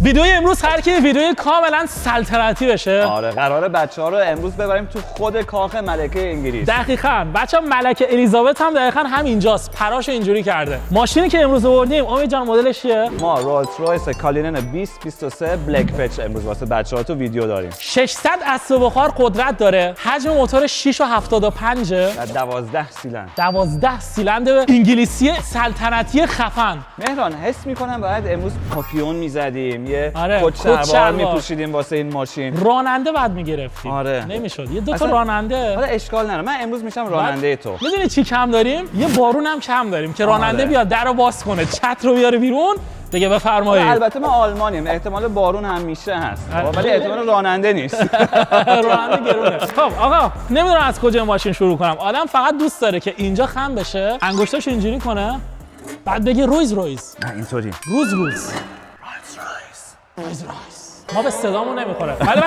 ویدیوی امروز هر کی ویدیوی کاملا سلطنتی بشه. آره قراره بچه‌ها رو امروز ببریم تو خود کاخ ملکه انگلیس. دقیقاً بچه‌ها ملکه الیزابت هم دقیقاً همینجاست. پراشو اینجوری کرده. ماشینی که امروز آوردیم امید جان مدلش چیه؟ ما رولز رویس کالینن 2023 بلک پچ امروز واسه بچه‌ها تو ویدیو داریم. 600 اسب بخار قدرت داره. حجم موتور 6.75 و 12 سیلندر. 12 سیلندر انگلیسی سلطنتی خفن. مهران حس می‌کنم باید امروز پاپیون می‌زدیم، یه آره، کت شلوار شلوار. می‌پوشیدیم واسه این ماشین. راننده بعد میگرفتیم. آره. نمیشد. یه دو تا اصلا راننده. حالا اشکال نداره. من امروز میشم راننده تو. میدونی چی کم داریم؟ یه بارون هم کم داریم که راننده آره. بیاد درو باز کنه، چتر رو بیاره بیرون، بگه بفرمایید. البته ما آلمانیم، احتمال بارون همیشه هست. ولی احتمال راننده نیست. راننده گرونه. خب آقا نمیدونم از کجا این ماشین شروع کنم. آدم فقط دوست داره که اینجا خم بشه، انگشتاشو اینجوری کنه، بعد بگه رویز رویز. نه اینطوری. روز روز. ما به صدامون نمیخوره. ولی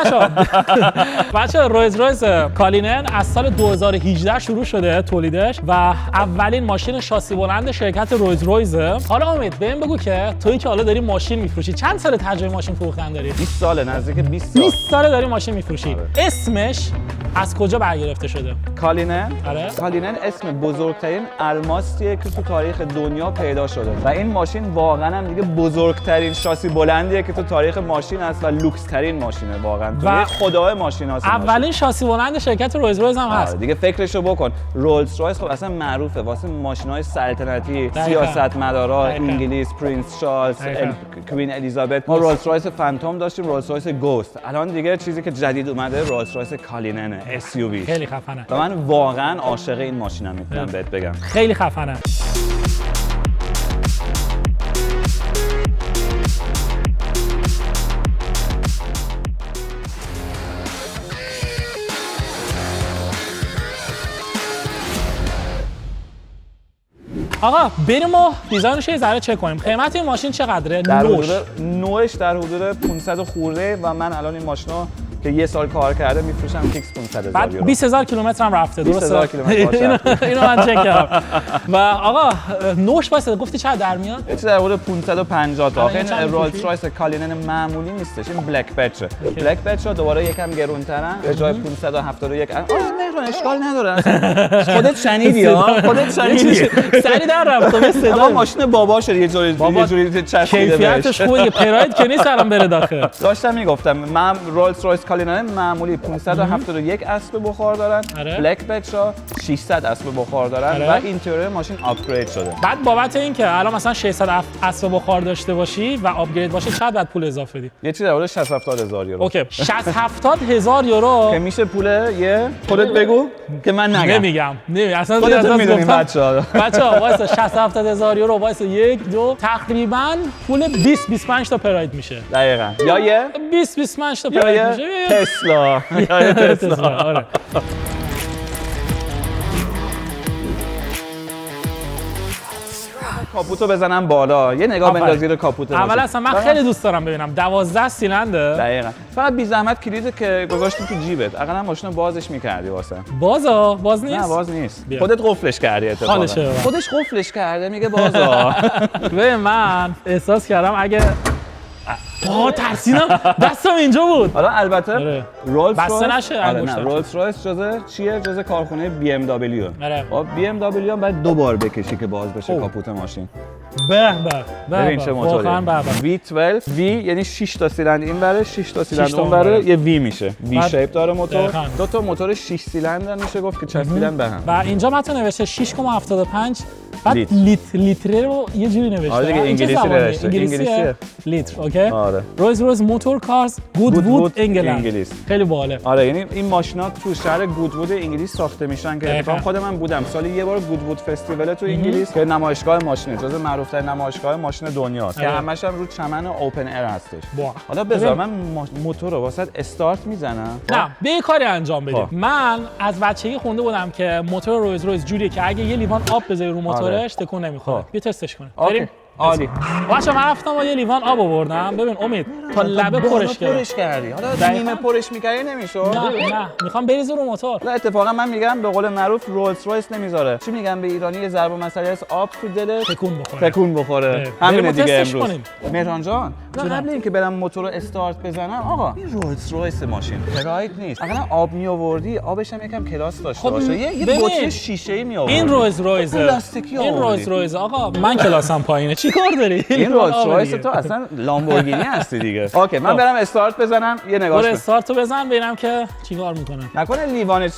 بچه‌ها رویز رویز کالینن از سال 2018 شروع شده تولیدش و اولین ماشین شاسی بلند شرکت رویز رویزه. حالا امید بهم بگو که تویی که حالا داری ماشین میفروشی چند سال تجربه ماشین فروختن داری؟ 20 ساله، نزدیک 20 سال. 20 ساله داری ماشین میفروشی. آره. اسمش از کجا برگرفته شده؟ کالینن. آره. کالینن اسم بزرگترین الماسیه که تو تاریخ دنیا پیدا شده و این ماشین واقعا هم دیگه بزرگترین شاسی بلندیه که تو تاریخ ماشین هست و لوکس ترین ماشینه واقعا. و خدای ماشین هست. اولین شاسی بلند شرکت رویز رویز هم هست. دیگه فکرشو بکن. رولز رویس خب اصلا معروفه واسه ماشین‌های سلطنتی، سیاستمدارا انگلیس، پرنس چارلز، کوین الیزابت. ما رولز رویس فانتوم داشتیم، رولز رویس گوست. الان دیگه چیزی که جدید اومده رولز رویس کالینن SUV. خیلی خفنه. و من واقعا عاشق این ماشینم میتونم بهت بگم. خیلی خفنه. آقا بریم و دیزاینش یه ذره چک کنیم. قیمت این ماشین چقدره؟ نوش در حدود 500 خورده و من الان این ماشینو که یه سال کار کرده میفروشم فیکس 500,000 بعد یورو. 20,000 کیلومتر هم رفته. درسته؟ 20,000 کیلومتر اینو من چک کردم. و آقا نوش واسه گفتی چقدر در میاد؟ چیزی در حدود 550 تا. این این رولز رویس کالینن معمولی نیستش، این بلک پچه. بلک پچ دوباره یکم گرونترن. به جای 571 مهران اشکال نداره. خودت شنیدی ها؟ خودت شنیدی. سری در رفت به صدا. ماشین بابا شد یه جوری چسبیده. کیفیتش خوبه، پراید که نیست الان بره داخل. داشتم میگفتم من رولز رویس کالینن معمولی 571 اسب بخار دارن. بلک پچا 600 اسب بخار دارن و اینتریور ماشین آپگرید شده. بعد بابت اینکه الان مثلا 600 اسب بخار داشته باشی و آپگرید باشه چقدر بعد پول اضافه بدی؟ یه چیزی در حدود 60-70,000 یورو. اوکی 60-70,000 یورو که میشه پول یه خودت بگو که من نگم. نمیگم اصلا خودت میدونی بچه‌ها واسه 60-70,000 یورو واسه 1-2 تقریبا پول 20-25 تا پراید میشه. دقیقاً. یا یه 20-25 تا پراید میشه. تسلا. یا تسلا. آره. کاپوتو بزنم بالا، یه نگاه بنداز زیر کاپوت. اول اصلا من خیلی دوست دارم ببینم 12 سیلندر. دقیقاً. فقط بی زحمت کلید که گذاشتی تو جیبت. اقلا ماشینو بازش می‌کردی واسه. باز نیست؟ نه باز نیست. خودت قفلش کردی اتفاقا. خودش قفلش کرده میگه بازا. ببین من احساس کردم اگه ترسیدم دستم اینجا بود. حالا البته رولز بسته نشه نه رولز رویس جزء کارخونه BMW. خب BMW هم باید 2 بار بکشی که باز بشه کاپوت ماشین. به ببین چه موتوری. V12 V یعنی 6 تا سیلندر این بره 6 تا سیلندر اون بره یه V میشه. V شیپ داره موتور. 2 تا موتور 6 سیلندر میشه گفت که چسبیدن به هم. و اینجا متن نوشته 6.75 بعد لیتر رو یه جوری نوشته. آره دیگه انگلیسی نوشته. انگلیسیه لیتر. اوکی. آره. رویز موتور کارز گودوود انگلند. خیلی باحاله. آره یعنی این ماشینا تو شهر گودوود انگلیس ساخته میشن که اتفاقا خود من بودم سالی یه بار گودوود فستیول تو انگلیس که نمایشگاه ماشینه جزو معروف‌ترین نمایشگاه ماشین دنیاست که همش هم رو چمن اوپن ایر هستش. حالا بذار من موتور رو واسط استارت میزنم. نه به یه کاری انجام بدیم. من از بچگی خونده بودم که موتور رویز جوریه که اگه یه لیوان آب بذاری رو موتورش تکون نمیخوره. بیا تستش کنیم. عالی. بچه‌ها من رفتم با یه لیوان آب آوردم. ببین امید تا لبه پرش کردم. پرش کردی. حالا نیمه پرش می‌کردی نمیشد. نه میخوام بریزه رو موتور. نه اتفاقا من میگم به قول معروف رولز رویس نمیذاره. چی میگم به ایرانی یه ضرب مسئله است آب تو دلت تکون بخوره. همین دیگه امروز. مهران جان قبل اینکه برم موتور رو استارت بزنم آقا این رولز رویس ماشین فرایت نیست. اگر آب می آوردی آبش هم یکم کلاس داشته باشه. یه بطری شیشه‌ای می آوردی. این رولز رویس این رولز رویس آقا من کلاسم پایینه چیکار داری؟ این رولز رویس تو اصلا لامبورگینی هستی دیگه. اوکی من برم استارت بزنم یه نگاهش برو استارتو بزن ببینم که چیکار میکنه. نکنه لیوان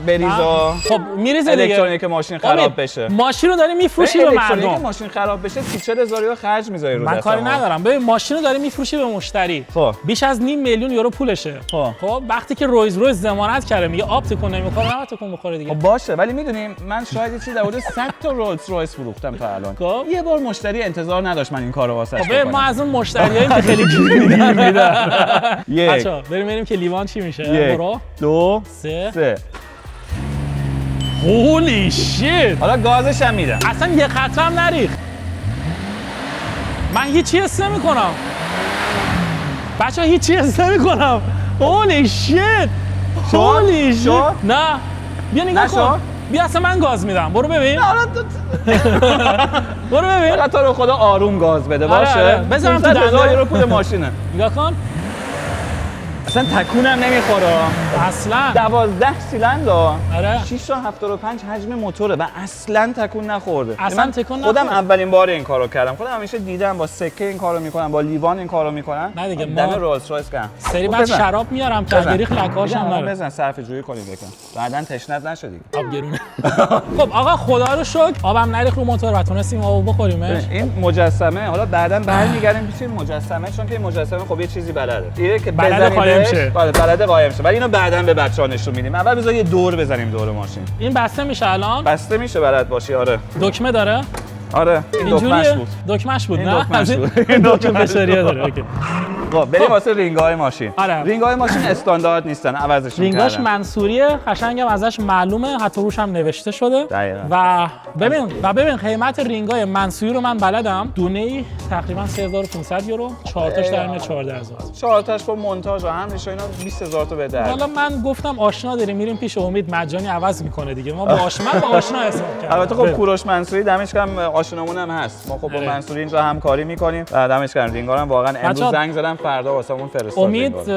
بریزا. خب میریزه دیگه. الکترونیک ماشین خراب بشه. ماشین رو داری میفروشی به مردم. الکترونیک ماشین خراب بشه 30000 یورو خرج میذاری رو من کاری ندارم. ببین ماشین رو داری میفروشی به مشتری. خب بیش از 500,000 یورو پولشه. خب وقتی که رویز رویز ضمانت کرده میگه آب تکون نمیخوره نباید تکون بخوره دیگه. خب باشه ولی میدونیم من شاید یه چیزی در حدود 100 تا رولز رویس فروختم تا الان. خب یه بار مشتری انتظار نداشت من این کارو واسش بکنم. ما از اون مشتریایی که خیلی گیر میدن بچا بریم که لیوان چی میشه. برو 2 3 هولی شیت. حالا گازش هم میدم. اصلا یه قطره هم نریخت. من هیچی حس نمی‌کنم. بچه‌ها هیچی حس نمی‌کنم. هولی شیت. هولی شیت. نه بیا نگاه کن. بیا اصلا من گاز میدم. برو ببین. برو ببین. فقط تو رو خدا آروم گاز بده باشه. بذارم تو دنده یورو پول ماشینه. نگاه کن. اصلا تکونم نمیخوره اصلا 12 سیلندر. آره 6 تا 75 حجم موتوره و اصلا تکون نخورده. اصلا تکون نخورده. خودم اولین بار این کارو کردم. خودم همیشه دیدم با سکه این کارو میکنن، با لیوان این کارو میکنن. نه دیگه دم رولز رویس کردم. سری بعد شراب میارم که بریخ لکاش هم نره. بزن صرفه جویی کنیم بکن. بعدن تشنت نشه دیگه. آب گرونه. خب آقا خدا رو شکر آبم نریخ رو موتور و تونستیم آب بخوریمش. این مجسمه حالا بعدن برمیگردیم پیش مجسمه چون که این مجسمه خب یه چیزی بلده. اینه که بزنیدش بلده قایم شه. ولی اینو بعداً به بچه‌ها نشون میدیم. اول بذار یه دور بزنیم دور ماشین. این بسته میشه الان؟ بسته میشه بلد باشی. آره. دکمه داره؟ آره. این دکمه‌اش بود. دکمه‌اش بود نه؟ دکمه‌اش بود. این دکمه بشریه داره. اوکی. خب بریم واسه رینگ‌های ماشین. آره. رینگ‌های ماشین استاندارد نیستن، عوضشون کردن. رینگاش منصوریه، قشنگم ازش معلومه، حتی روش هم نوشته شده. دقیقاً. و ببین قیمت رینگ‌های منصوری رو من بلدم. دونه‌ای تقریبا 3500 یورو، 4 تاش در میاد 14000. 4 تاش با مونتاژ و همش اینا 20000 تا بده. حالا من گفتم آشنا داریم میریم پیش امید مجانی عوض میکنه دیگه. ما با آشنا حساب کردیم. البته خب کوروش منصوری دمش گرم آشنامون هم هست. ما خب با منصوری اینجا همکاری می‌کنیم. دمش گرم. رینگا هم واقعا امروز زنگ زدم فردا واسمون فرستاد. امید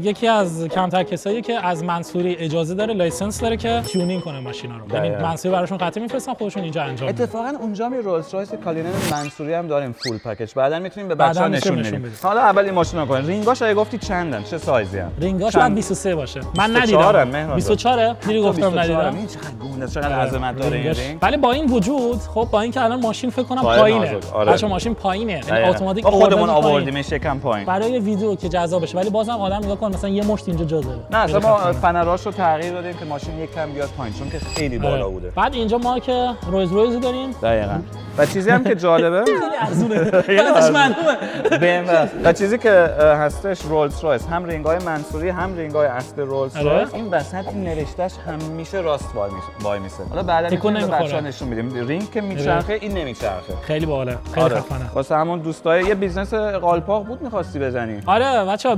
یکی از کمتر کسایی که از منصوری اجازه داره، لایسنس داره که تیونینگ کنه ماشینا رو. یعنی منصوری براشون قطعه میفرستن خودشون اینجا انجام میدن. اتفاقا اونجا می رولز رویس کالینن منصوری هم داریم فول پکیج. بعداً میتونیم به بچه‌ها نشون بدیم. حالا اول این ماشینا کن. رینگاش اگه گفتی چندن؟ چه سایزی ان؟ رینگاش بعد 23 باشه. من ندیدم. 24 دیدی گفتم ندیدم. این چقدر گنده، چقدر عظمت داره این رینگ. ولی با این وجود خب با اینکه الان ماشین فکر کنم پایینه. بچه‌ها ماشین پایینه. یعنی اتوماتیک خودمون آوردیمش یکم پایین. برای ویدیو که جذاب بشه ولی بازم آدم نگاه کن مثلا یه مشت اینجا جا داره. نه اصلا ما فنراش رو تغییر دادیم که ماشین یکم بیاد پایین چون که خیلی بالا بوده. بعد اینجا ما که رویز رویز داریم. دقیقاً. و چیزی هم که جالبه خیلی ارزونه. بعدش معلومه. و چیزی که هستش رولز رویس هم رینگ‌های منصوری هم رینگ‌های اصل رولز رویس این وسط این نوشتهش همیشه راست وای میسه. حالا بعدا می‌تونیم به بچه‌ها نشون میدیم. رینگ که میچرخه این نمیچرخه. خیلی باحاله. خیلی خفنه. واسه همون دوستای یه بیزنس قالپاق بود می‌خواستی بزنی. آره بچه‌ها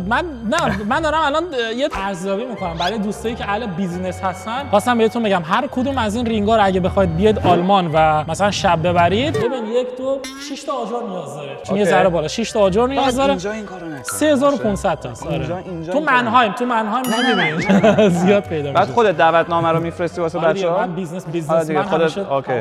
من دارم الان یه ارزیابی می‌کنم برای دوستایی که اهل بیزینس هستن. خواستم بهتون بگم هر کدوم از این رینگ‌ها رو اگه بخواید بیاد آلمان و مثلا شب ببرید ببین 1 2 6 تا آجر نیاز داره. چون یه ذره بالا 6 تا آجر نیاز داره. اینجا این کارو نکن. 3500 تاست. آره. تو منهایم نمی‌بینی. زیاد پیدا میشه. بعد خودت دعوتنامه رو می‌فرستی واسه بچه‌ها. من بیزنس من خودت اوکی.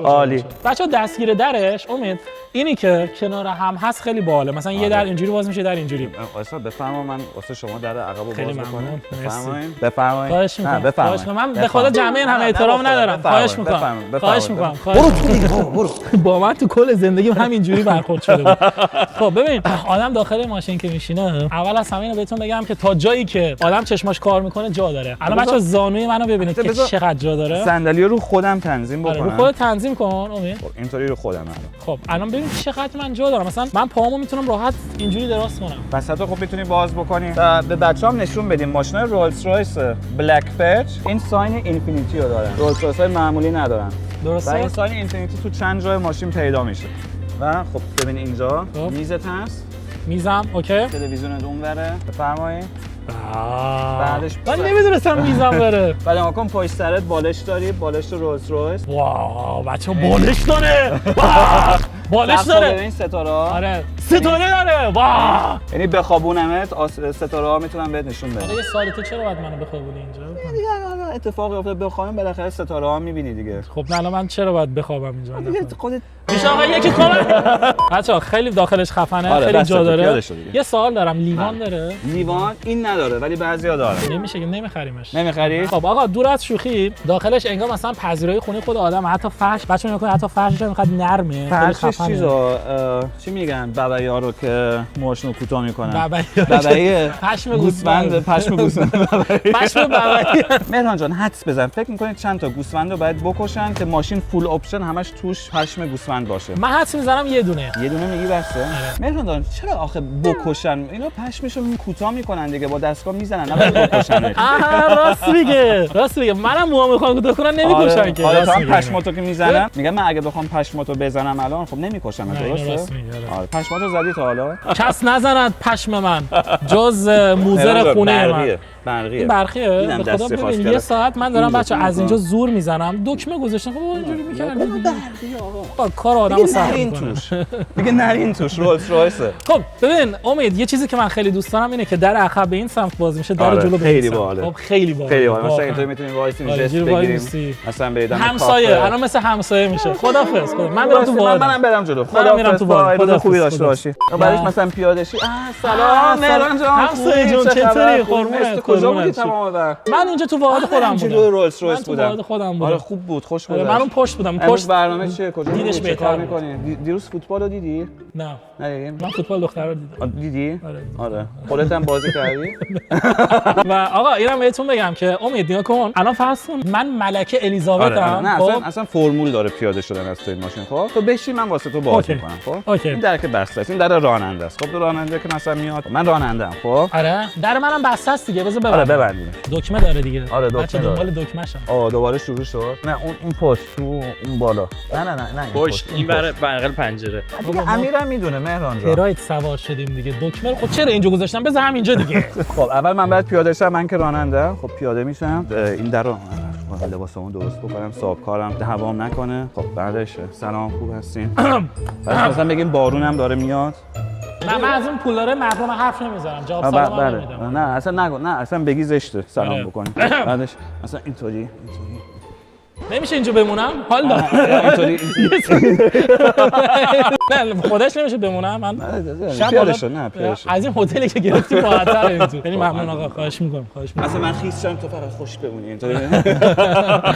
عالی. بچه‌ها دستگیر درش امید اینی که کنار هم هست خیلی باحاله. مثلا یه در اینجوری باز میشه در اینجوری. واسه بفرما من واسه شما در عقبو باز می‌کنم. بفرمایید. خواهش می‌کنم. من به خدا جمعه این همه احترام ندارم. خواهش می‌کنم. برو با من تو کل زندگیم همینجوری برخورد شده بود. خب ببین آدم داخل ماشین که میشینه اول از همه اینو بهتون بگم که تا جایی که آدم چشماش کار میکنه جا داره. الان بچه‌ها زانوی منو ببینید که چقدر جا داره. صندلی رو خودم تنظیم بکنم. رو خودت تنظیم کن امید. خب اینطوری رو خودم الان. خب الان ببین چقدر من جا دارم. مثلا من پاهامو میتونم راحت اینجوری دراز کنم. وسطا خب میتونی باز بکنی. به بچه‌ام نشون بدیم ماشین رولز رویس بلک پچ این ساین اینفینیتی رو داره. رولز رویس معمولی ندارن. درسته؟ و این ساین اینفینیتی تو چند جای ماشین پیدا میشه. و خب ببین اینجا خب. میزت هست، میزم اوکی. تلویزیونت اونوره، بفرمایید. بعدش من نمیدونستم میزم بره. بعد نگاه کن پشت سرت بالش داری، بالش رولز رویس. واو بچه‌ها بالش داره. واو بالش داره. ببین ستاره ها. آره ستاره داره. واو یعنی بخوابونمت ستاره ها میتونم بهت نشون بدم. یه سوالی تو چرا باید منو بخوابونی اینجا؟ دیگه حالا اتفاقی افتاد بخوابیم بالاخره ستاره ها میبینی دیگه. خب نه الان من چرا باید بخوابم اینجا؟ دیگه خودت میشه آقا یکی کمک. بچه‌ها خیلی داخلش خفنه، آره، خیلی بسته جا تو، داره. پیاده شو دیگه. یه سوال دارم، لیوان داره؟ لیوان این نداره ولی بعضیا دارن. نمیشه که نمیخریمش. نمیخری؟ خب آقا دور از شوخی داخلش انگار مثلا پذیرایی خونه خود آدم، حتی فرش بچه‌ها نگاه کن، حتی فرشش هم اینقدر نرمه، خیلی فرشش خفنه. چیزا چی میگن ببعیا رو که موشنو کوتاه میکنن. ببعی پشم گوسفند، پشم گوسفند. پشم ببعی. مهران جان حدس بزن فکر میکنید چند تا گوسفند رو باید بکشن که ماشین فول اپشن همش توش پشم گوسفند باشه؟ من حدس میزنم یه دونه. یه دونه میگی بسته؟ مهران جان چرا آخه بکشن؟ اینا پشمشو کوتاه میکنن دیگه، با دستگاه میزنن نه بکشن. راست میگه منم موام میخوام کوتاه کنن نمیکشن که. آره تا پشماتو که میزنن میگم من اگه بخوام پشماتو بزنم الان خب نمیکشم راست درسته؟ میگه. آره پشماتو زدی تا حالا؟ کس نزند پشم من جز موزر خونه من. برقیه. این برقیه. اینم به خدا دستی خواست ببین کرد. یه ساعت من دارم این بچه از اینجا زور میزنم دکمه گذاشتم. خب اینجوری میکردم کار آدمو سخت نرین میکنه. توش دیگه نرین توش رولز رویسه. خب ببین امید یه چیزی که من خیلی دوست دارم اینه که در عقب به این سمت باز میشه، در آره، جلو به خیلی این سمت. باحاله. خب خیلی باحال. خیلی باحال. مثلا اینطوری میتونیم وایسیم آره، جست جوری وای بگیریم میسی. مثلا برید همسایه الان مثل همسایه میشه. خدافظ. من برم تو وارد. منم برم جلو. منم میرم تو وارد. خدا خوبی خداحافظ. داشته باشی. بعدش مثلا پیاده شی سلام مهران جان همسایه جون چطوری؟ قربونت. کجا بودی تمام وقت؟ من اینجا تو وارد خودم جلو بودم. رولز رویس من تو بودم. وارد خودم بودم. آره خوب بود، خوش آره، گذشت. من اون پشت بودم. امروز پشت برنامه چیه؟ کجا دیدش بودی؟ چه کار بهتر بود. می‌کنی؟ دیروز فوتبال رو دیدی؟ نه نه من فوتبال دخترا رو دیدم. دیدی؟ آره. آره. خودت هم بازی کردی؟ و آقا اینم بهتون بگم که امید نگاه کن الان فرض کن من ملکه الیزابتم. نه خب اصلا فرمول داره پیاده شدن از تو این ماشین. خب تو بشی من واسه تو باز اوکی. می‌کنم. خب اوکی. این در که بسته است، این در راننده است. خب تو راننده که مثلا میاد من راننده ام. خب آره در منم بسته است دیگه، بذار آره ببندم. ببندیم. دکمه داره دیگه. آره، دکمه بچه داره. دنبال دکمه‌شم. دوباره شروع شد. نه اون پشت تو اون بالا. نه پشت این بغل پنجره. دیگه امیرم میدونه مهران جان. پراید سوار شدیم دیگه. دکمه رو خب چرا اینجا گذاشتم؟ بذار همینجا دیگه. خب اول من بعد پیاده شم، من که راننده خب پیاده میشم این درو لباسمو درست بکنم، صابکارم هوام نکنه. خب بعدش سلام خوب هستین؟ بعد مثلا بگیم بارونم داره میاد. نه من از اون پولدار محروم حرف نمیزنم. جواب سلام هم نمیدم. نه اصلا نگو، نه اصلا بگی زشته سلام آره. بکنی. بعدش مثلا اینطوری نمیشه اینجا بمونم؟ حال دارم. اینطوری نه خودش نمیشه بمونم من. پیاده شد. نه پیاده شد. از این هتلی که گرفتی راحت‌تر اینجا. خیلی ممنون آقا، خواهش می‌کنم. مثلا من خیس شدم تو فقط خوش بمونی اینطوری.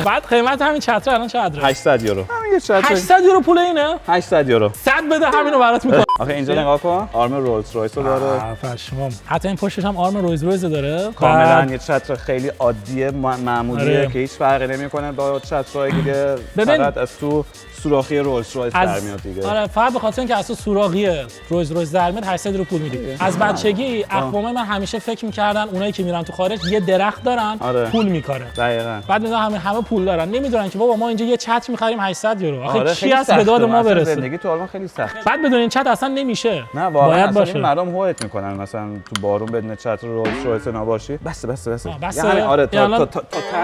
بعد قیمت همین چتر الان چقدره؟ 800 یورو. همین یه چتر 800 یورو پول اینه؟ 800 یورو. 100 بده همینو برات میکنم. آخه اینجا نگاه کن، آرم رولز رویس رو داره. پشمام. حتی این پشتش هم آرم رویز رویز داره. کاملا یه چتر خیلی عادیه معمولیه آره. که هیچ فرقی نمیکنه با چترهای دیگه. ببین. فقط از تو سوراخی رولز رویس در میاد دیگه. آره فقط به خاطر اینکه از تو سوراخی رویز رویز در میاد 800 یورو پول میدی. از بچگی اقوام من همیشه فکر میکردن اونایی که میرن تو خارج یه درخت دارن آره. پول میکاره. دقیقاً. بعد میگن همه پول دارن، نمیدونن که بابا ما اینجا یه چتر می‌خریم 800 یورو. آخه آره، کی خیلی هست به سخته. داد ما مثلا برسه؟ زندگی تو آلمان خیلی سخت. بعد بدون این چتر اصلا نمیشه. نه واقعا باید اصلا باشه. این مردم هویت میکنن مثلا تو بارون بدون چتر رولز رویس نباشی. بسه. بسه. یعنی آره یعنی الان- تا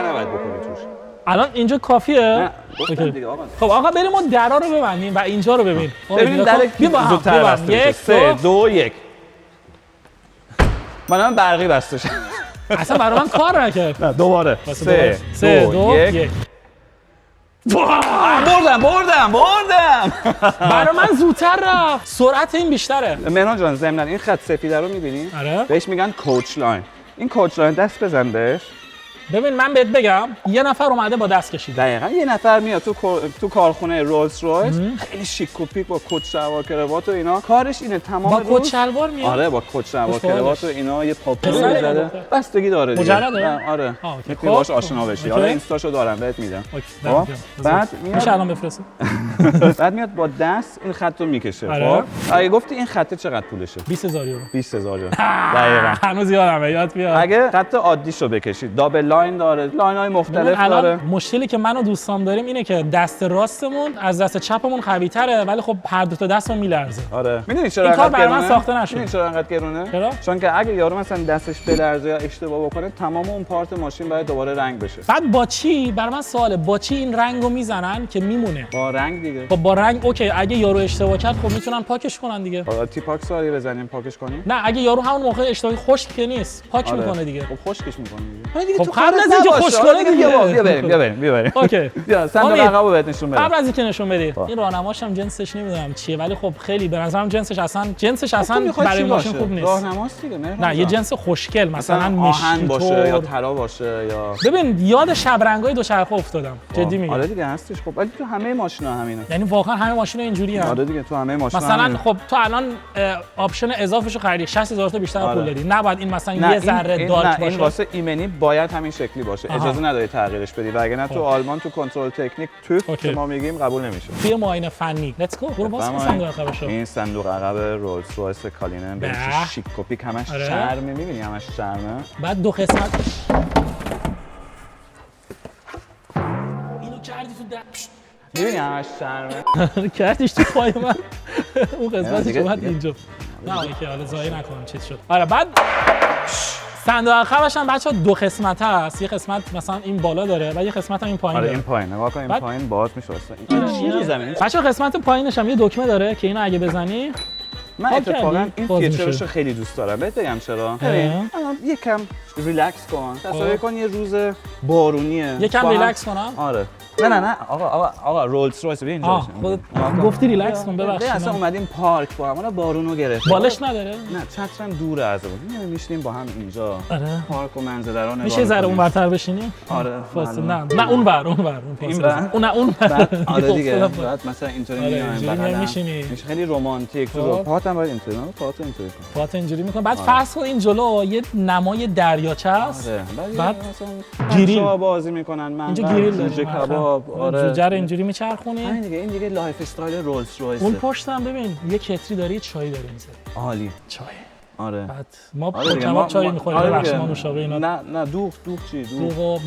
نباید بکنی توش. الان اینجا کافیه؟ نه گفتم اوکی. دیگه آقا. خب آقا بریم ما درا رو ببندیم و اینجا رو ببین. ببینیم در بیا با هم، زودتر بیا با هم. بسته میشه. 1 3 2 2 1. من برقی بسته شد. اصلا برای من کار نکرد. نه دوباره. 3 2 1. بردم. برای من زودتر رفت. سرعت این بیشتره. مهران جان ضمن این خط سفید رو می‌بینی؟ آره. بهش میگن کوچ لاین. این کوچ لاین دست بزن بهش. ببین من بهت بگم یه نفر اومده با دست کشیده. دقیقاً یه نفر میاد تو کارخونه رولز رویس خیلی شیک و پیک با کت شلوار کراوات و اینا، کارش اینه تمام با روز کت شلوار میاد. آره با کت شلوار کراوات و اینا یه پاپی پسره زده یا دختره؟ بستگی داره دیگه. مجرده؟ نه، آره آه، اوکی. میتونی باهاش خب. آشنا بشی. اوکی. حالا اینستاشو دارم بهت میدم. اوکی. خب؟ بعد میشه الان بفرستید؟ بعد میاد با دست این خط رو میکشه. آره. خب اگه گفتی این خط چقدر پولشه؟ 20000 یورو. 20000 یورو. دقیقاً. هنوز یادمه، یاد بیاد. اگه خط عادیشو بکشید دابل لاین داره، لاین‌های مختلف داره. مشکلی که من و دوستام داریم اینه که دست راستمون از دست چپمون قوی‌تره، ولی خب هر دو تا دستمون میلرزه. آره. میدونی چرا این کار انقدر برای من گرونه؟ ساخته نشده. میدونی چرا انقدر گرونه؟ چرا؟ چون که اگه یارو مثلا دستش بلرزه یا اشتباه بکنه تمام اون پارت ماشین باید دوباره رنگ بشه. بعد با چی؟ برای من سواله، با چی این رنگو میزنن که میمونه؟ با رنگ دیگه. خب با رنگ اوکی، اگه یارو اشتباه کرد خب میتونن پاکش کنن دیگه. تیپاکس رو بزنیم پاکش کنیم. نه اگه یارو همون موقع اشتباهی خشک که نیست، پاک آره. میکنه دیگه. خب خشکش میکنه دیگه. خب قبل از اینکه خشک کنه دیگه. بیا بریم. اوکی. بیا صندوق عقبو بهت نشون بدم. قبل از اینکه نشون بدی، این راهنماش هم جنسش نمیدونم چیه، ولی خب خیلی به نظرم جنسش اصلا برای ماشین خوب نیست. راهنماست دیگه. نه یه جنس خوشگل مثلا آهن باشه یا مشکی. طلا باشه یا ببین یاد شبرنگای دوچرخه افتادم، جدی میگم. آره دیگه هستش. خب ولی تو همه ماشینا همینه. یعنی واقعا همه ماشینا اینجوری ان. آره دیگه تو همه ماشینا مثلا خب تو الان آپشن اضافهشو خریدی 60000 تا بیشتر پول دادی، نباید این مثلا یه ذره دارک باشه. این واسه ایمنی باید همین شکلی باشه. اجازه نداری تغییرش بدی، وگرنه تو آلمان تو کنترل تکنیک که ما میگیم قبول نمیشه. توی معاینه فنی لیتس گو برو واسه صندوق عقبشو. این صندوق عقب رولز رویس کالینن به شیک کپی همش چرمه، میبینی همش چرمه. بعد دو قسمت اینو کردی تو میبینی همش چرمه. کردیش تو پای من. اون قسمتش اومد اینجا. نه اوکی حالا زایی نکنم چیز شد. آره بعد صندوق عقبش هم بچه‌ها دو قسمت هست، یه قسمت مثلا این بالا داره و یه قسمت هم این پایین داره. داره. این پایین نگاه کن، این پایین باز میشه واسه این چیزی زمین. بچه‌ها قسمت پایینش هم یه دکمه داره که اینو اگه بزنی من اتفاقا این فیچرش رو خیلی دوست دارم. بهت بگم چرا؟ ببین یکم ریلکس کن. تصور کن یه روز بارونیه. یکم ریلکس کنم؟ آره. نه آقا رولز رویس ببین اینجا. خودت گفتی ریلکس کن ببخشید. اصلا اومدیم پارک با هم، بارونو گرفت. بالش نداره؟ نه چترم دوره از اون. میشینیم با هم اینجا. آره. پارک و منظره رو نگاه. میشه ذره اونورتر بشینی؟ آره. نه اونور اون آره دیگه. بعد مثلا اینطوری میایم میشینی. میشه خیلی رمانتیک. تو پاتم باید اینطوری اینطوری کن. پات اینجوری میکنه. بعد فرض کن این جلو یه نمای دریاچه است. بعد گریل بازی میکنن. من اینجا گریل داره. کباب. آره. جوجه رو اینجوری میچرخونی. همین دیگه. این دیگه لایف استایل رولز رویس. اون پشتم ببین یه کتری داره، چای داره میذاره. عالی. چای. آره. بعد ما کباب چای میخوریم. ببخشید ما نوشابه اینا. نه دوغ چی؟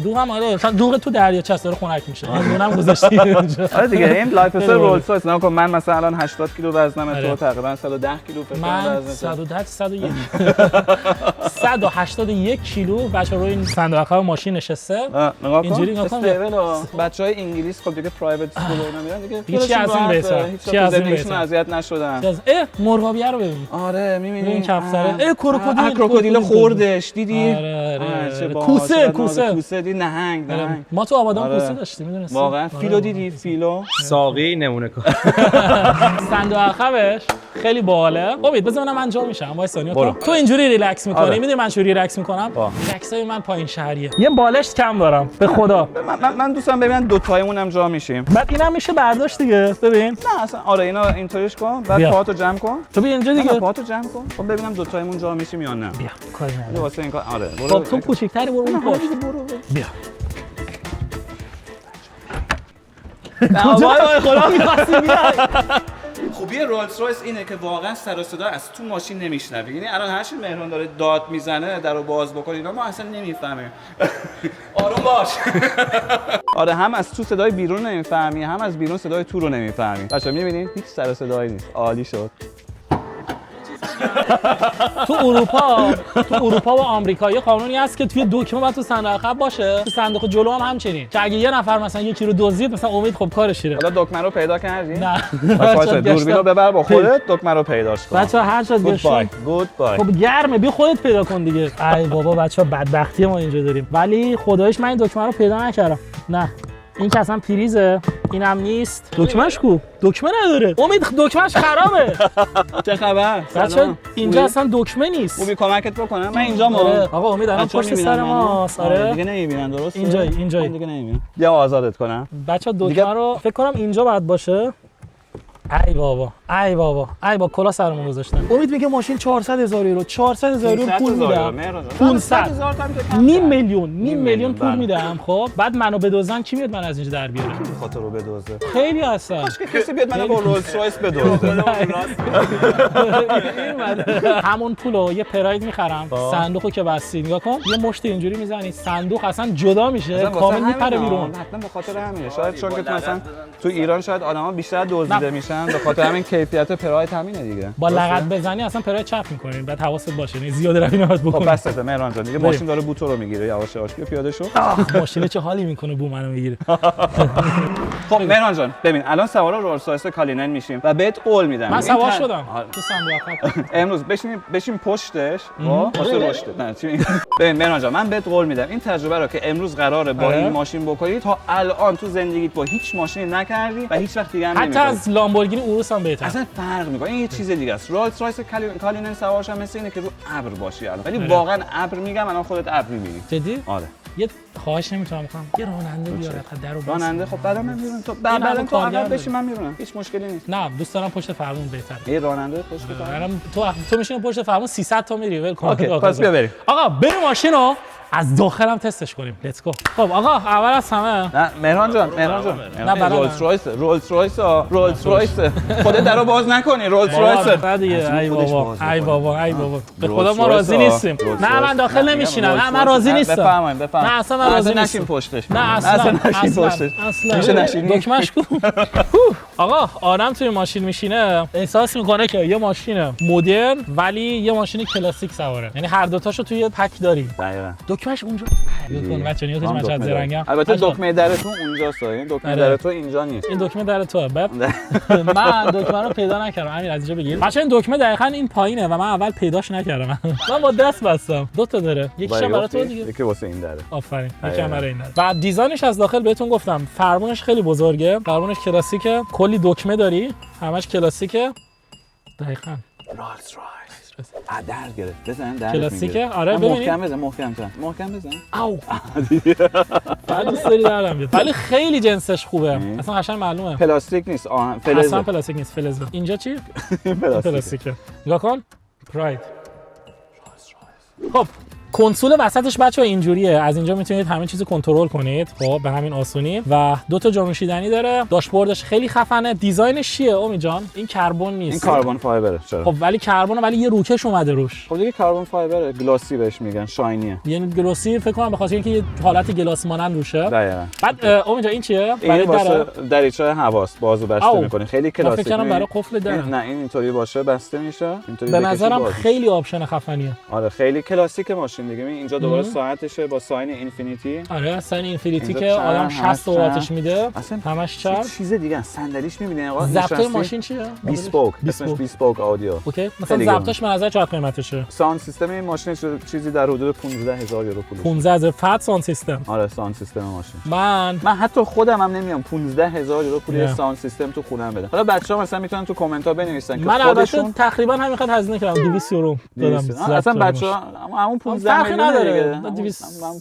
دوغ هم آره. مثلا دوغ تو دریاچه است داره خنک میشه. اونم گذاشتی اونجا. آره دیگه. این لایف استایل رولز رویس. نگاه کن من مثلا الان 80 کیلو وزنم، تو تقریبا 110 کیلو فکر کنم وزنم. من 101 181 کیلو بچا روی این صندوق عقب ماشین نشسته. نگاه کن. اینجوری نگاه کن. بچهای انگلیس خب دیگه پرایوت اسکول اینا میرن دیگه. هیچ از این بهتر. هیچ از زندگیشون اذیت نشدن. مرغابیه رو ببین. آره می‌بینی این کفتره. کروکودیل خوردش دیدی؟ آره. کوسه دی نهنگ. ما تو آبادان کوسه داشتیم میدونستی؟ واقعا فیلو دیدی؟ فیلو ساقی نمونه کن. صندوق عقبش خیلی باحاله. امید بذار منم انجام میشم. وایسا تو اینجوری ریلکس می‌کنی. میدونی من چجوری ریلکس می‌کنم؟ ریلکسای من پایین شهریه. یه بالش کم دارم به خدا. من دوستم ببینن دو تایمون هم جا میشیم. بعد اینم میشه برداشت دیگه. ببین. نه اصلا آره اینا اینطوریش کن. بعد پاهاتو جمع کن. تو بیا اینجا دیگه. پاهاتو جمع کن. خب ببینم دو تایمون جا میشیم یا نه. بیا. کاری نداره. واسه این کار آره. خب تو کوچیک‌تری برو اون پشت. بیا. کجا خدا می‌خواستی بیای؟ خوبی رولز رویس اینه که واقعا سر و صدا از تو ماشین نمیشنوی. یعنی الان هر چی مهران داره داد میزنه درو باز بکنه اینا ما اصلا نمیفهمیم. آروم باش. آره هم از تو صدای بیرون نمیفهمی، هم از بیرون صدای تو رو نمیفهمی. بچه‌ها می‌بینید هیچ سر و صدایی نیست. عالی شد. تو اروپا و آمریکا یه قانونی هست که توی دکمه باید تو صندوق عقب باشه، تو صندوق جلو هم همچنین، که اگه یه نفر مثلا یکی رو دزدید مثلا امید خب کارش شیره. حالا دکمه رو پیدا کردی؟ نه. واسه دوربین رو ببر با خودت دکمه رو پیداش کن. بچه‌ها هر جا گشتید گود بای. خب گرمه بیا خودت پیدا کن دیگه. ای بابا بچه‌ها بدبختی ما اینجا داریم. ولی خداییش من این دکمه رو پیدا نکردم. نه. این که اصلا پریزه، اینم نیست. دکمهش کو؟ دکمه نداره. امید دکمهش خرابه. چه خبر؟ بچه‌ها اینجا اصلا دکمه نیست. خوبی کمکت بکنم؟ من اینجا آقا امید الان پشت سر ماست. آره. دیگه نمیبینن درسته؟ اینجایی. دیگه نمیبینن. بیا آزادت کنم. بچه‌ها دکمه رو فکر کنم اینجا باید باشه. ای بابا ای بابا ای با کلا سرمون گذاشتن. امید میگه ماشین 400,000 یورو 400,000 یورو پول میدم 500 نیم میلیون پول میدم. خب بعد منو بدزدن کی میاد من از اینجا در بیاره؟ خاطر رو بدزده خیلی هستن. کسی بیاد منو با رولز رایس بدزده. همون پولو یه پراید میخرم صندوقو که بستی نگاه کن یه مشت اینجوری میزنی صندوق اصلا جدا میشه کامل میپره بیرون. حتما به خاطر همینه. شاید چون که مثلا تو ایران شاید آدما بیشتر دزدیده میشن به خاطر همین کیفیت پراید همینه دیگه. با لغت بزنی اصلا پراید چپ میکنین بعد حواست باشه نه زیاد روی نهاد بکنی. خب بسته مهران جان دیگه ماشین داره بوتو رو میگیره یواش یواش بیا پیاده شو. ماشین چه حالی میکنه بو منو میگیره. خب مهران جان ببین الان سوار رولز رایس کالینن میشیم و بهت قول میدم من سوار شدم تو صندوق عقب. امروز بشین پشتش واسه رشد. نه چی ببین مهران جان من بهت قول میدم این تجربه رو که امروز قراره با این ماشین بکنی تا الان تو زندگیت با هیچ ماشینی نکردی و هیچ وقت دیگه هم حتی از لامبورگینی اوروس هم بهتر. اصلا فرق میکنه. این یه چیز دیگه است. رولز رایس کالینن سوارش هم مثل اینه که رو ابر باشی الان. ولی واقعا ابر میگم الان خودت ابر میبینی. جدی؟ آره. یه خواهش نمیتونم کنم یه راننده بیار درو باز. راننده خب بعدا من میرونم تو بعدا تو عقب بشی من میرونم هیچ مشکلی نیست. نه دوست دارم پشت فرمون بهتره. یه راننده پشت فرمون. تو میشینی پشت فرمون 300 تا میری ول کن. اوکی پس بیا بریم. آقا بریم ماشینو از داخل هم تستش کنیم. لیتس گو. خب آقا اول از همه نه مهران جان رولز رایس خودت درو باز نکنی. رولز رایس ای بابا به خدا ما راضی نیستیم. نه من داخل نمیشینم. نه من راضی نیستم. بفرمایید نه اصلا من راضی نیستم. نشین پشتش. نه اصلا نشین پشتش. میشه نشینی؟ دکمه‌اش کو. آقا آدم توی ماشین میشینه احساس میکنه که یه ماشین مدرن ولی یه ماشین کلاسیک سواره. یعنی هر دو تاشو توی پک داری. دقیقاً. دکمه‌اش اونجا. ببین بچه‌ها نیازش مشهد زرنگم. البته دکمه در تو اونجاست. این دکمه در تو اینجا نیست. این دکمه در تو. من دکمه رو پیدا نکردم. همین از اینجا بگیر. بچه‌ها این دکمه دقیقاً این پایینه و من اول پیداش نکردم. من با دست بستم. دو تا داره. یکیش برای تو دیگه. یکی واسه این داره. آفرین. یکم برای این داره. و دیزاینش از داخل بهتون گفتم. فرمونش خیلی بزرگه. فرمونش کلاسیکه. کلی دکمه داری. همش کلاسیکه. دقیقاً. رولز رایس. در گرفت. بزن در. کلاسیکه. آره ببینید. محکم بزن. او. بعد دوست داری دارم بیاد. ولی خیلی جنسش خوبه. اصلا قشنگ معلومه. پلاستیک نیست. فلزه. اصلا پلاستیک نیست. فلزه. اینجا چی؟ پلاستیکه. نگاه کن. پراید. خب کنسول وسطش بچه‌ها اینجوریه. از اینجا میتونید همه چیزو کنترل کنید. خب به همین آسونی و دو تا جا نوشیدنی داره. داشبوردش خیلی خفنه. دیزاینش چیه امید جان؟ این کربن نیست. این کاربن فایبره. چرا؟ خب ولی کربن ولی یه روکش اومده روش. خب دیگه کاربن فایبره. گلاسی بهش میگن. شاینیه. یعنی گلاسی فکر کنم به خاطر اینکه یه حالت گلاس مانند روشه. دقیقاً. بعد امید جان این چیه؟ برای واسه دریچه حواس بازو بسته می‌کنی. خیلی کلاسیکه. فکر کنم برای قفل در. نه این اینطوری باشه بسته میشه. اینطوری به نظرم خیلی آپشن خفنیه. آره خیلی کلاسیک ماشین دیگه. اینجا دوباره ساعتشه با ساین اینفینیتی. آره ساین اینفینیتی که آدم 60 واتش میده. همش چرب. چیز دیگه صندلیش می‌بینی آقا. ضبط ماشین چیه؟ بیسپوک آدیو. اوکی. مثلا ضبطش به نظر چقدر قیمتشه؟ ساوند سیستم این ماشین چیزی در حدود 15000 یورو پولش. 15000 فقط ساوند سیستم. آره ساوند سیستم ماشین. من حتی خودم هم نمیام 15000 یورو پول یه ساوند سیستم تو خونم بدم. حالا بچه‌ها مثلا میتونن تو کامنت ها بنویسن که خودشون تقریبا همین قدر هزینه کردم 200 یورو دادم. اصلا بچه‌ها همون 15 میلیون دیگه.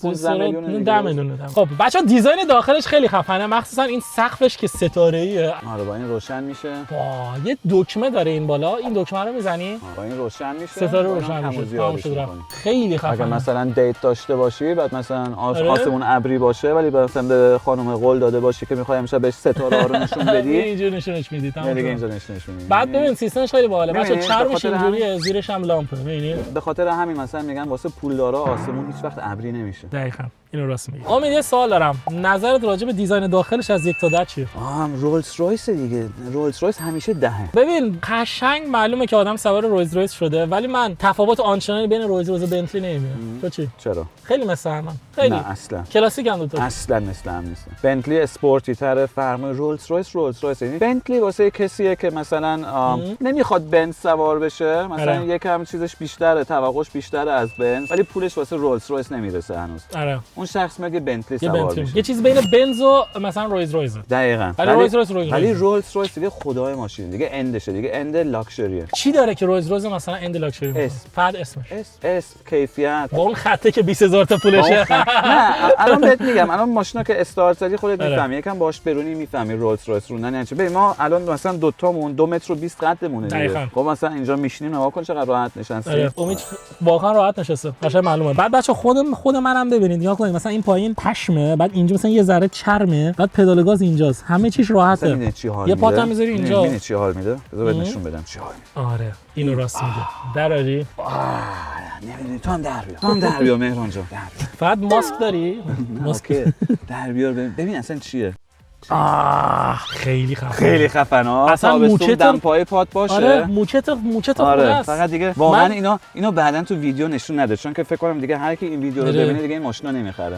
15 میلیون 10 میلیون. خب بچه‌ها دیزاین داخلش خیلی خفنه مخصوصا این سقفش که ستاره‌ایه. آره با این روشن میشه. یه دکمه داره این بالا این دکمه رو میزنی با این روشن میشه. ستاره روشن میشه. خیلی خفنه. اگه مثلا دیت داشته باشی بعد مثلا آسمون ابری باشه ولی مثلا به خانم قول داده باشی که می‌خوای امشب بهش ستاره ها رو نشون بدی اینجوری نشونش میدی تمام. دیگه اینجا نشونش میدی. بعد ببین سیستمش خیلی باحاله. بچه‌ها چرمش اینجوریه زیرش هم لامپه می‌بینید. به خاطر همین مثلا میگن واسه پولدارا آسمون هیچ وقت ابری نمیشه. دقیقاً اینو راست میگی. امید یه سوال دارم. نظرت راجع به دیزاین داخلش از 1 تا 10 چیه؟ رولز رایس دیگه. رولز رایس همیشه 10. ببین قشنگ معلومه که آدم سوار رولز رایس شده ولی من تفاوت آنچنانی بین رولز رایس و بنتلی نمیبینم. تو چی؟ چرا؟ خیلی مثل هم. خیلی. نه اصلا. کلاسیک هم دوتا. اصلا مثل هم نیست. بنتلی اسپورتی تره فرمای رولز رایس. یعنی بنتلی واسه کسیه که مثلا نمیخواد بنز سوار بشه، مثلا یکم چیزش بیشتره، توقعش بیشتره از بنز ولی پولش واسه رولز رایس نمیرسه هنوز. آره. اون شخص میاد یه بنتلی یه سوار بنتلی میشه. یه چیز بین بنز و مثلا رویز رویز. دقیقاً. ولی رولز ولی رولز رویس دیگه خدای ماشین دیگه اندشه دیگه اند لاکچریه. چی داره که رویز رویز مثلا اند لاکچری میکنه؟ فقط اسمش. اسم کیفیت با اون خطه که 20000 تا پولشه. نه الان بهت میگم الان ماشینا که استارت زدی خودت میفهمی یکم باش برونی میفهمی رولز رویس روندن یعنی چی. ببین ما الان مثلا دو تامون 2 متر و 20 قدمونه دیگه. خب مثلا اینجا میشینیم نگاه کن چقدر راحت نشسته. امید واقعا راحت نشسته. قشنگ معلومه. بعد بچا خود منم ببینید نگاه کنید مثلا این پایین پشمه، بعد اینجا مثلا یه ذره چرمه، بعد پدال گاز اینجاست. همه چیش راحته. یه پاتم میذاری اینجا. ببین چی حال میده. بذار بهت نشون بدم چی حال میده. آره اینو راست میگه. دراری؟ نمیدونی تو هم در بیا مهران جان. فقط ماسک داری؟ ماسک در بیار ببین اصلا چیه. خیلی خفنه اصلا موچت دم پای پات باشه. آره موچت آره فقط دیگه واقعا اینو بعدن تو ویدیو نشون نده چون که فکر کنم دیگه هر کی این ویدیو رو ببینه دیگه این ماشینا نمیخره.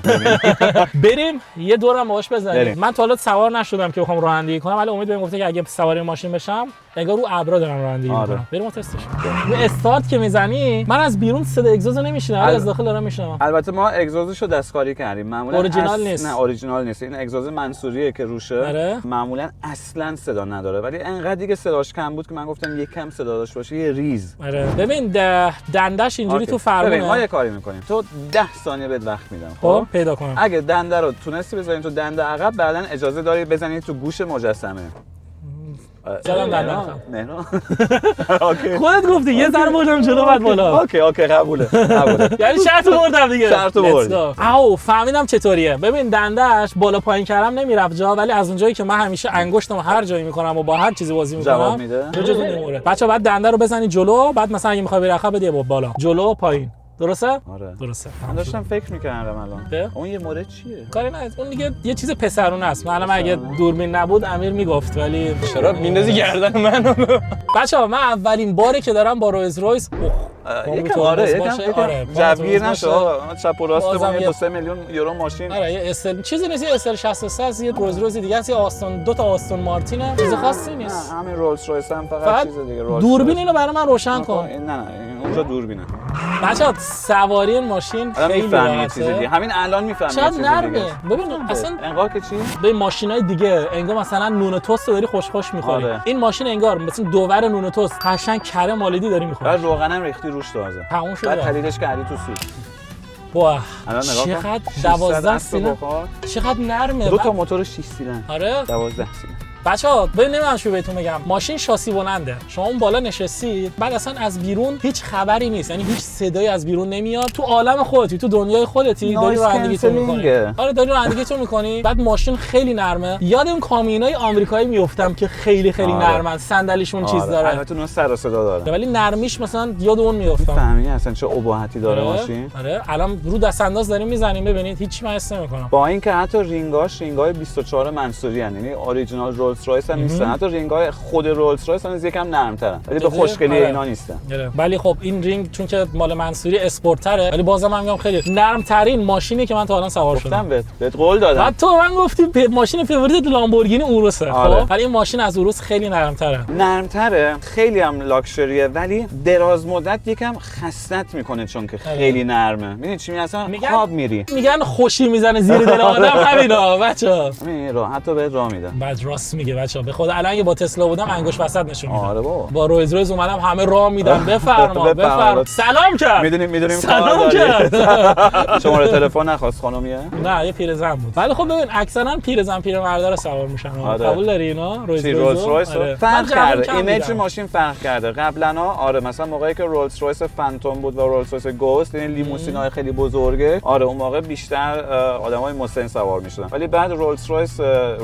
بریم یه دورم باهاش بزنیم. من تا حالا سوار نشدم که بخوام رانندگی کنم ولی امید بهم گفته که اگه سوار ماشین بشم انگار رو ابرا دارم رانندگی میکنم. بریم تستش کنیم. استارت که میزنی من از بیرون صدا اگزوز نمیشنم ولی از داخل دارم میشنم. البته ما اگزوزشو دستکاری کردیم معمولا اوریجینال نیست. نه اوریجینال نیست. این اگزوز منصوریه که روشه. معمولا اصلا صدا نداره ولی انقدر دیگه صداش کم بود که من گفتم یکم صدا داشته باشه یه ریز. ببین دندش اینجوری تو فرمونه. ببین ما یه کاری میکنیم تو 10 ثانیه بهت وقت میدم خب پیدا کنم. اگه دنده رو تونستی بزنی تو دنده عقب بعدن اجازه داری بزنی تو گوش مجسمه. زدم دندم. مهران اوکی خودت گفتی یه ذره بردم جلو بعد بالا. اوکی قبوله. یعنی شرط بردم دیگه. شرط برد. او فهمیدم چطوریه. ببین دندش بالا پایین کردم نمیرفت جا ولی از اونجایی که من همیشه انگشتم هر جایی میکنم و با هر چیزی بازی میکنم جواب میده. جز اون مورد. بچا بعد دنده رو بزنی جلو بعد مثلا اگه میخوای بری عقب بدی بالا جلو پایین. درسته؟ آره درسته. من داشتم فکر می‌کردم الان. اون یه مورد چیه؟ کاری نه اون دیگه یه چیز پسرونه است. من اگه دوربین نبود امیر میگفت ولی چرا میندازی گردن منو؟ بچه‌ها من اولین باره که دارم با رویز رویس یکم جوگیر نشه چپ و راست با 2-3 میلیون یورو ماشین. آره یه استل چیزی نیست. استل 63 است یه رویز رویس دیگه است. یه آستون دو تا آستون مارتینه چیز خاصی نیست. همین رولز رویس هم فقط چیز دیگه رولز. دوربین اینو برای من روشن کن. نه اونجا دوربینه. بچه‌ها سواری این ماشین خیلی راحته. چیز دیگه همین الان میفهمی چیز دیگه. نرمه. ببین اصلا انگار که چی؟ به ماشینای دیگه انگار مثلا نون توست داری خوش می‌خوری. این ماشین انگار مثلا دوور نون توست قشنگ کره مالدی داری می‌خوری. بعد روغنم ریختی روش تازه. تموم شد. بعد خریدش کردی تو سوت. واه چقدر 12 سیلندر چقدر نرمه. دو تا موتور 6 سیلندر. آره 12 سیلندر. بچه‌ها ببین نمیدونم چی بهتون بگم. ماشین شاسی بلنده. شما اون بالا نشستید بعد اصلا از بیرون هیچ خبری نیست. یعنی هیچ صدایی از بیرون نمیاد. تو عالم خودتی تو دنیای خودتی داری رانندگیتون می‌کنی. آره داری رانندگیتون می‌کنی. بعد ماشین خیلی نرمه. یاد اون کامیونای آمریکایی میافتم که خیلی نرمن. صندلیشون چیز داره. البته اون سر و صدا داره. ولی نرمیش مثلا یاد اون میافتم. فهمیدی اصلا چه اباحتی داره ماشین؟ آره الان رو دست انداز داریم میزنیم ببینید هیچ مس نمی‌کنم. با اینکه حتی رینگای 24 منصوری ان یعنی اوریجینال رولز رویس هم نیستن. حتی رینگای خود رولز رویس هنوز یکم نرم‌ترن ولی به خوشگلی اینا نیستن. ولی خب این رینگ چون که مال منصوری اسپورت‌تره ولی بازم من میگم خیلی نرم‌ترین ماشینی که من تا الان سوار شدم. گفتم بهت قول دادم. بعد تو من گفتی ماشین فیوریت لامبورگینی اوروسه. خب ولی این ماشین از اوروس خیلی نرم‌تره. خیلی هم لاکچریه ولی دراز مدت یکم خستت میکنه چون که خیلی نرمه. میدونی چی اصلا خواب میری. میگن خوشی میزنه زیر دل آدم همینا بچا. همین راحت بهت راه میدم. بعد راست میگه بچا. به خدا الان اگه با تسلا بودم انگوش وسط نشون میدم. آره بابا. با رویز رویز اومدم همه راه میدم. بفرما. سلام کرد. میدونیم سلام کرد. شماره تلفن نخواست خانومیه؟ نه یه پیرزن بود. ولی خب ببین اکثرا پیرمردا رو سوار میشن. قبول داری اینا؟ رولز رویس فرق کرده. ایمیج ماشین فرق کرده. قبلا آره مثلا موقعی که رولز رویس فانتوم بود و رولز رویس گوست یعنی لیموسینای خیلی بزرگه آره اون موقع بیشتر آدمای مسن سوار میشدن. ولی بعد رولز رویس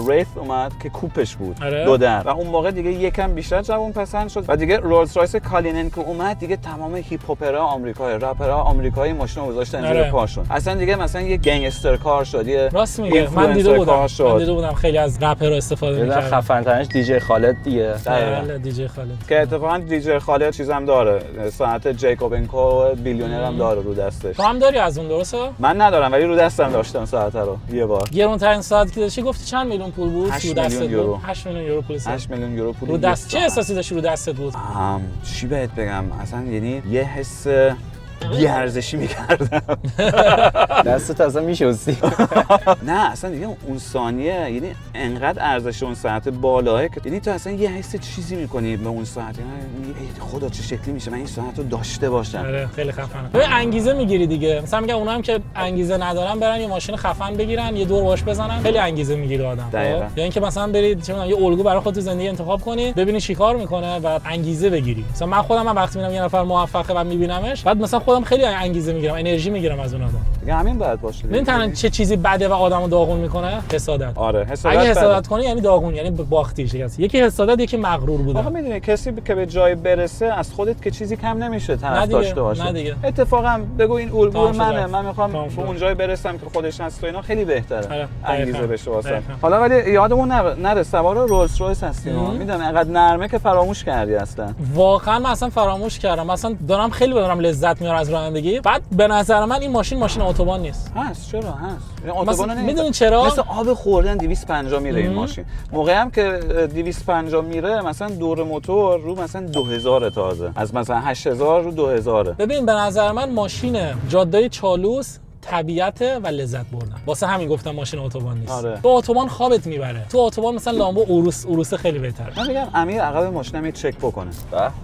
ریث اومد که کوپش بود. دو در و اون موقع دیگه یکم بیشتر جوان پسند شد و دیگه رولز رویس کالینن که اومد دیگه تمام هیپ هاپرها آمریکایی رپرها آمریکایی ماشینو گذاشتن زیر پاشون. اصلا دیگه مثلا یه گنگستر کار شد. راست میگه. من دیده بودم خیلی از رپرها استفاده می‌کردن. خفن ترینش دیجی خالد دیگه. بله دیجی خالد. که اتفاقا دیجی خالد چیزام داره. ساعت جیکوبنکو بیلیونر هم داره رو دستش. تو هم داری از اون درسته؟ من ندارم ولی رو دستم داشتم ساعت رو یه بار. گرون‌ترین ساعت که داشتی گفتی چند میلیون پول بود؟ 8 میلیون یورو. 8 میلیون یورو پول. 8 میلیون یورو پول. رو دست چه احساسی داشتی رو دستت بود؟ چی بهت بگم اصلا یعنی یه حس بی‌ارزشی می‌کردم. دستت اصلا میشستی. نه اصلا دیگه اون ثانیه یعنی انقدر ارزش اون ساعت بالاه که یعنی تو اصلا یه حس چیزی می‌کنی به اون ساعت، یعنی خدا چه شکلی میشه من این ساعت رو داشته باشم. آره خیلی خفنه. ببین انگیزه میگیری دیگه. مثلا میگم اونام که انگیزه ندارن برن یه ماشین خفن بگیرن یه دور باش بزنن، خیلی انگیزه میگیره آدم. دقیقاً. یا اینکه مثلا برید چه می‌دونم یه الگو برای خودت زندگی انتخاب کنی، ببینی چیکار میکنه و انگیزه بگیری. مثلا من خودم وقتی میبینم یه نفر موفقه و میبینمش، بعد مثلا خودم خیلی انگیزه میگیرم، انرژی میگیرم از اون آدم. دیگه همین باید باشه. ببین تنها چه چیزی بده و آدمو داغون میکنه؟ حسادت. آره حسادت. اگه حسادت کنی یعنی داغون، یعنی باختی شکست. یکی حسادت، یکی مغرور بودن. آخه میدونی کسی که به جای برسه از خودت که چیزی کم نمیشه طرف داشته باشه. نه دیگه. اتفاقا بگو این الگوی منه، من میخوام تمام به شد. اون جای برسم که خودش هست و اینا خیلی بهتره. آره، انگیزه دقیقاً. بشه واسه. دقیقاً. حالا ولی یادمون نره سوار رولز رویس هستیم. میدونم انقدر نرمه که فراموش کردی اصلا. واقعا من اصلا فراموش کردم. مثلا دارم خیلی لذت میارم از رانندگی. بعد به نظر من این ماشین اتوبان نیست. هست چرا هست؟ اتوبان نمیده. میدونی چرا؟ مثل آب خوردن 250 میره این ماشین. موقعی هم که 250 میره مثلا دور موتور رو مثلا 2000 تازه. از مثلا 8000 رو 2000. ببین به نظر من ماشین جاده چالوس طبیعت و لذت بردن. واسه همین گفتم ماشین اتوبان نیست. آره. تو اتوبان خوابت میبره. تو اتوبان مثلا لامبو اوروس خیلی بهتره. من میگم امیر عقب ماشینم یه چک بکنه.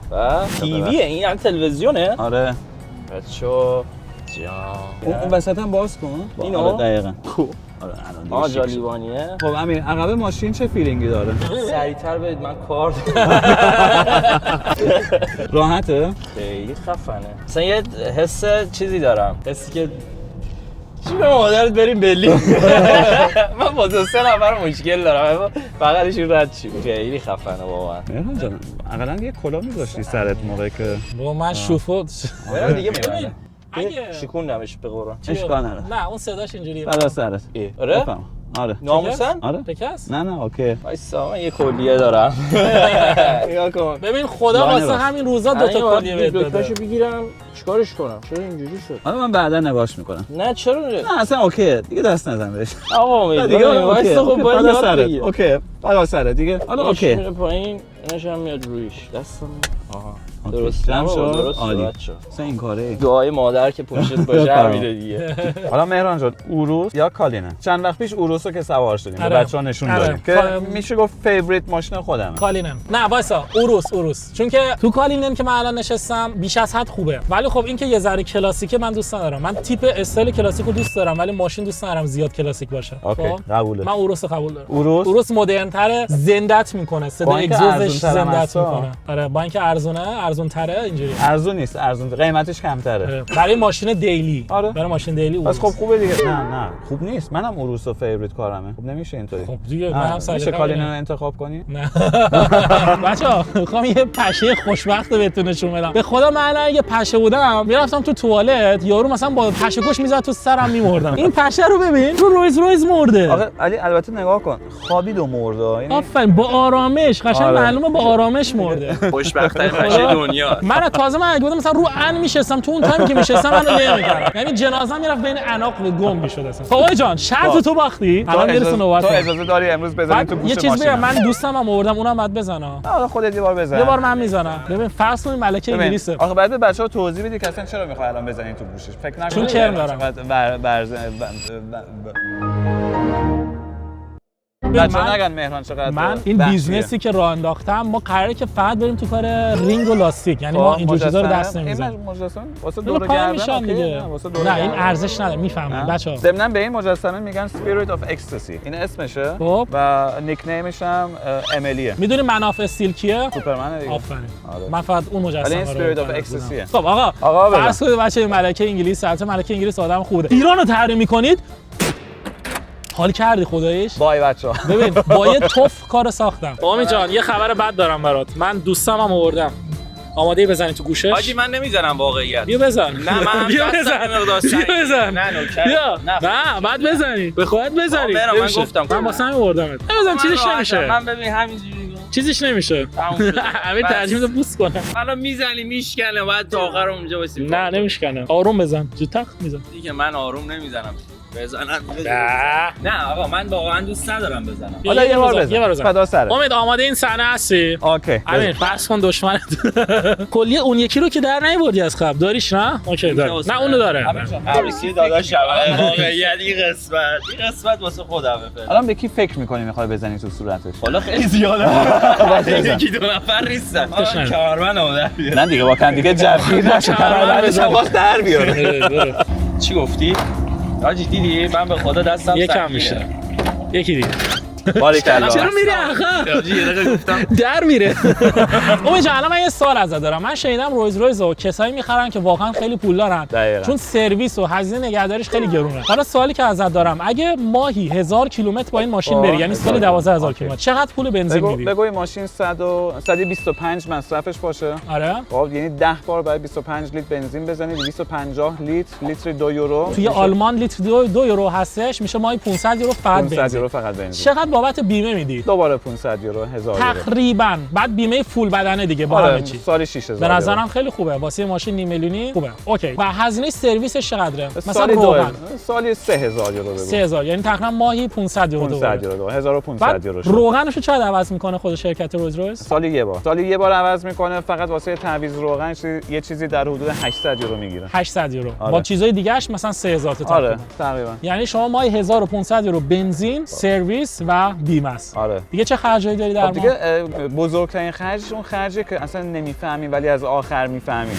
به تیویه این، یعنی تلویزیونه. آره. بچه‌ها اون وسط هم باز کن. اینو؟ آره دقیقاً. آره الان دیگه شیک شد. جالیبانیه. خب امیر عقب ماشین چه فیلینگی داره؟ سریعتر برید من کار راحته؟ خیلی خفنه. مثلا یه حس چیزی دارم، حسی که چی به مادرت بریم برلین. من با 2-3 نفر مشکل دارم، بغلشون رد شیم. خیلی خفنه واقعا. مهران جان اقلا یه کلاه می‌ذاشتی سرت موقعی که با من شوفو برم دیگه میبنده. اگه شکوندمش به قرآن. اشکال نداره. نه اون صداش اینجوریه. فدا سرت. آره؟ بفهم. آره. ناموسن؟ آره. شکست؟ نه اوکی. وایسا من یه کلیه دارم. نگاه کن. ببین خدا لانه واسه باش. همین روزا دو تا کلیه بهت داده. دکترشو بگیرم چیکارش کنم؟ چرا اینجوری شد؟ حالا من بعدا نگاش میکنم. نه چرا؟ نه اصلا اوکی دیگه دست نزن بهش. آقا دیگه وایسا خب باید فدا یاد سرت. بگیر. اوکی. فدا سرت دیگه. حالا اوکی. میره پایین، اینش هم میاد رویش. دستم. آها. اوکی. درست جمع شد. درست عالی. شد. اصلا این کاره. دعای مادر که پشتت باشه همینه دیگه. حالا مهران جان اوروس یا کالینه؟ چند وقت پیش اوروس رو که سوار شدیم به آره. بچه‌ها نشون آره. دادیم که میشه گفت فیوریت ماشین خودمه. کالینن. نه وایسا اوروس چون که تو کالینن که من الان نشستم بیش از حد خوبه، ولی خب این که یه ذره کلاسیکه من دوست ندارم. من تیپ استایل کلاسیک رو دوست دارم ولی ماشین دوست ندارم زیاد کلاسیک باشه. اوکی خب؟ قبوله. من اوروس قبول دارم. اوروس مدرن تره، زندت میکنه، صدا اینکه اگزوزش ارزون‌تره زندت مسا. میکنه. آره با اینکه ارزون تره اینجوری. ارزون نیست، ارزون قیمتش کمتره. آره. برای ماشین دیلی. آره. برای ماشین دیلی پس اوروس. خب خوبه دیگه. نه خوب نیست. منم اوروس رو فیوریت کارمه. خب نمیشه اینطوری. خب دیگه من هم میشه کالینه رو انتخاب کنی؟ نه بچه‌ها میخوام یه پشه خوشبخت بهتون نشون بدم. به خدا من اگه پشه بودم میرفتم تو توالت یارو مثلا با پشه کش میزد تو سرم میمردم. این پشه رو ببین تو رویز مرده. آخه علی البته نگاه کن خوابید و مرده. یعنی آفرین با آرامش قشنگ آره. معلومه با آرامش مرده. خوشبخت‌ترین پشه دنیا. من تازه اگه بودم مثلا رو ان میشستم تو اون تایمی که میشستم منو نمی‌کردم. یعنی جنازه میرفت بین عناق گم میشد اصلا. خب جان شرط تو باختی. الان میرسه نوبت. تو اجازه داری امروز بزنی تو گوش یه چیز ماشین. بگم من دوستم هم آوردم اونم بعد بزنه. حالا خودت یه بار بزن. یه بار من میزنم. ببین فرض کن ملکه ببین، انگلیسه. آخه بعد به بچه‌ها توضیح بدی که اصلا چرا می‌خوای الان بزنی تو گوشش. فکر نکن چون کرم دارم. بچه‌ها نگن مهران چقدر من این وحشیه. بیزنسی که راه انداختم ما قراره که فقط بریم تو کار رینگ و لاستیک، یعنی ما اینجور چیزا رو دست نمیزنیم. این مجسمه واسه دور دور گردن میشن اوکی، دیگه. نه واسه دور نه این گردن. ارزش نداره میفهمن بچه‌ها. ضمن به این مجسمه میگن Spirit of Ecstasy. این اسمشه خب. و نیکنیمش هم امیلیه. میدونی مناف استیل کیه؟ سوپرمن دیگه. آفرین. آره. من فقط اون ولی مجسمه این رو Spirit of بلد Ecstasy. بودم. خب آقا آقا فرض کنید بچه ملکه انگلیس، البته ملکه انگلیس آدم خوبه. ایران رو تحریم می‌کنید؟ حال کردی خداییش؟ بای بچه‌ها. ببین با یه توف کار ساختم. آمی جان یه خبر بد دارم برات. من دوستم هم آوردم. آماده بزنی تو گوشش؟ حاجی من نمیزنم واقعیت. بیا بزن. نه من بیا بزن. بیا بزن. نه نوکر. بیا. نه بعد بزنی. به خودت بزنی. برام من نمیشه. گفتم. من واسه همین آوردمت. بزن چیزش نمیشه. من ببین همینجوری چیزش نمیشه. همین ترجیح میده بوس کنه. منو میزنی میشکنه بعد تا آخر اونجا واسه. نه نمیشکنه. آروم بزن. جو تخت میزن. دیگه من آروم نمیزنم. بزنم نه. نه آقا من واقعا دوست ندارم بزنم. حالا یه بار بزن. بزن. فدا سرت. امید آماده این صحنه هستی؟ اوکی. امیر بحث کن دشمنت. کلیه اون یکی رو که در نیاوردی از قبل داریش نه؟ اوکی داره. نه اونو داره. عروسی داداشم واقعا این قسمت واسه خودمه. الان به کی فکر می‌کنی می‌خوای بزنی تو صورتش؟ حالا خیلی زیاده. یکی دو نفر نیستن. کارمندمو در بیار. نه دیگه واقعا دیگه جبیر نشه. کارمندش هم واسه در بیاره. چی گفتی؟ آجی دیدی من به خدا دستم یکم میشه. یکی دیگه. باریکلا. چرا میری عقب؟ آجی یه دقیقه گفتم در میره. امید جان الان من یه سوال ازت دارم. من شنیدم رویز رویز رو کسایی میخرن که واقعا خیلی پول دارن. دقیقاً. چون سرویس و هزینه نگهداریش خیلی گرونه. حالا سوالی که ازت دارم اگه ماهی 1000 کیلومتر با این ماشین بری یعنی سالی 12000 کیلومتر چقدر پول بنزین میدی؟ بگو این ماشین 125 مصرفش باشه. آره. خب یعنی 10 بار برای 25 لیتر بنزین بزنی 250 لیتر 2 یورو. توی آلمان لیتر 2 یورو هستش میشه ماهی 500 یورو فقط 500 یورو فقط بنزین. چقدر بابت بیمه میدی؟ دوباره 500 یورو 1000 یورو. تقریبا بعد بیمه فول بدنه دیگه با همه چی. سالی 6000. به نظرم خیلی خوبه واسه ماشین نیم میلیونی خوبه. اوکی. و هزینه سرویسش چقدره؟ مثلا سالی روغن سالی 3000 یورو بگو. 3000 یعنی تقریبا ماهی 500 یورو 500 یورو 1500 یورو. روغنشو چقدر عوض میکنه خود شرکت رویز رویز؟ سالی یه بار عوض میکنه فقط واسه تعویض روغن یه چیزی در حدود 800 یورو میگیره. 800 یورو. آره. با چیزای دیگه‌اش مثلا 3000 تا آره تقریبا. یعنی شما ماهی 1500 یورو بنزین، سرویس و بیمه است. آره. دیگه چه خرجایی داری در ماه؟ دیگه بزرگترین خرجش اون خرجی که اصلا نمیفهمی ولی از آخر میفهمی.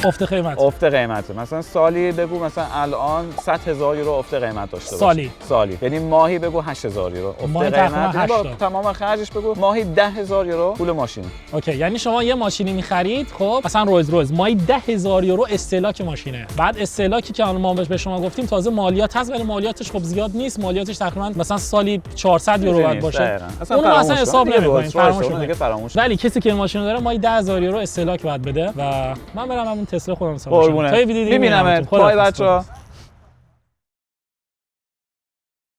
افت قیمته. مثلا سالی بگو مثلا الان 100000 یورو افت قیمت داشته باشه. سالی. یعنی ماهی بگو 8000 یورو افت قیمت. با تمام خرجش بگو ماهی 10000 یورو پول ماشین. اوکی یعنی شما یه ماشینی می‌خرید خب مثلا رویز رویز ماهی 10000 یورو استهلاک ماشینه. بعد استهلاکی که الان ما به شما گفتیم تازه مالیات هست ولی مالیاتش خب زیاد نیست. مالیاتش تقریبا مثلا سالی 400 یورو باید باشه. اون اصلا حساب نمی‌کنیم. فراموش. ولی کسی که این ماشینو داره ماهی 10000 یورو استهلاک باید بده و من برم همون تسلا خودم سوار. میبینم. بای بچه‌ها.